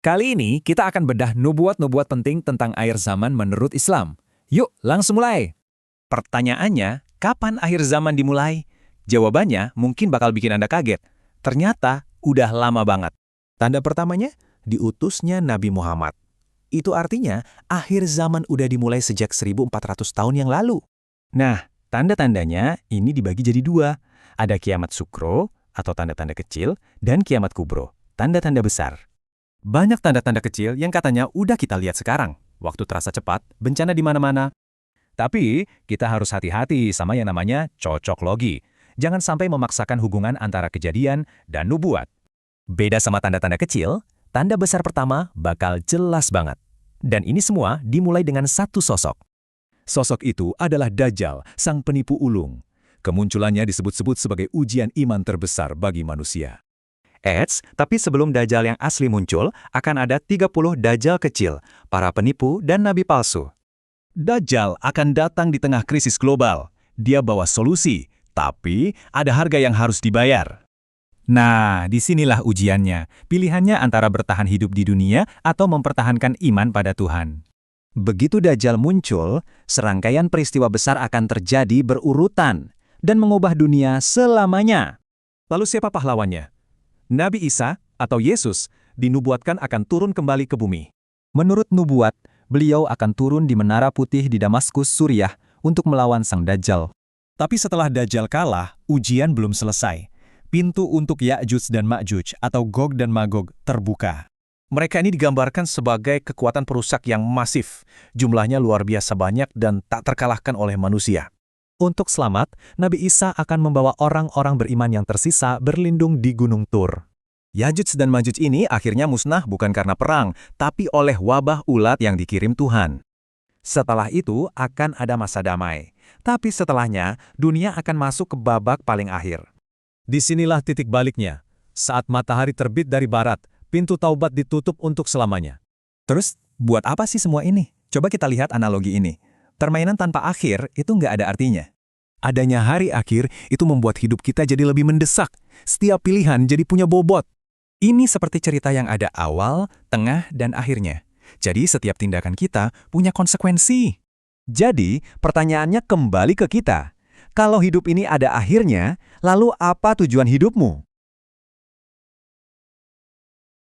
Kali ini kita akan bedah nubuat-nubuat penting tentang akhir zaman menurut Islam. Yuk, langsung mulai. Pertanyaannya, kapan akhir zaman dimulai? Jawabannya mungkin bakal bikin Anda kaget. Ternyata udah lama banget. Tanda pertamanya, diutusnya Nabi Muhammad. Itu artinya, akhir zaman udah dimulai sejak 1400 tahun yang lalu. Nah, tanda-tandanya ini dibagi jadi dua. Ada kiamat sukro atau tanda-tanda kecil dan kiamat kubro, tanda-tanda besar. Banyak tanda-tanda kecil yang katanya udah kita lihat sekarang. Waktu terasa cepat, bencana di mana-mana. Tapi, kita harus hati-hati sama yang namanya cocok logi. Jangan sampai memaksakan hubungan antara kejadian dan nubuat. Beda sama tanda-tanda kecil, tanda besar pertama bakal jelas banget. Dan ini semua dimulai dengan satu sosok. Sosok itu adalah Dajjal, sang penipu ulung. Kemunculannya disebut-sebut sebagai ujian iman terbesar bagi manusia. Tapi sebelum Dajjal yang asli muncul, akan ada 30 Dajjal kecil, para penipu dan nabi palsu. Dajjal akan datang di tengah krisis global. Dia bawa solusi, tapi ada harga yang harus dibayar. Nah, disinilah ujiannya. Pilihannya antara bertahan hidup di dunia atau mempertahankan iman pada Tuhan. Begitu Dajjal muncul, serangkaian peristiwa besar akan terjadi berurutan dan mengubah dunia selamanya. Lalu siapa pahlawannya? Nabi Isa atau Yesus dinubuatkan akan turun kembali ke bumi. Menurut nubuat, beliau akan turun di Menara Putih di Damaskus, Suriah untuk melawan sang Dajjal. Tapi setelah Dajjal kalah, ujian belum selesai. Pintu untuk Ya'juj dan Ma'juj atau Gog dan Magog terbuka. Mereka ini digambarkan sebagai kekuatan perusak yang masif. Jumlahnya luar biasa banyak dan tak terkalahkan oleh manusia. Untuk selamat, Nabi Isa akan membawa orang-orang beriman yang tersisa berlindung di Gunung Tur. Ya'juj dan Ma'juj ini akhirnya musnah bukan karena perang, tapi oleh wabah ulat yang dikirim Tuhan. Setelah itu akan ada masa damai. Tapi setelahnya, dunia akan masuk ke babak paling akhir. Disinilah titik baliknya. Saat matahari terbit dari barat, pintu taubat ditutup untuk selamanya. Terus, buat apa sih semua ini? Coba kita lihat analogi ini. Permainan tanpa akhir itu nggak ada artinya. Adanya hari akhir itu membuat hidup kita jadi lebih mendesak. Setiap pilihan jadi punya bobot. Ini seperti cerita yang ada awal, tengah, dan akhirnya. Jadi setiap tindakan kita punya konsekuensi. Jadi pertanyaannya kembali ke kita. Kalau hidup ini ada akhirnya, lalu apa tujuan hidupmu?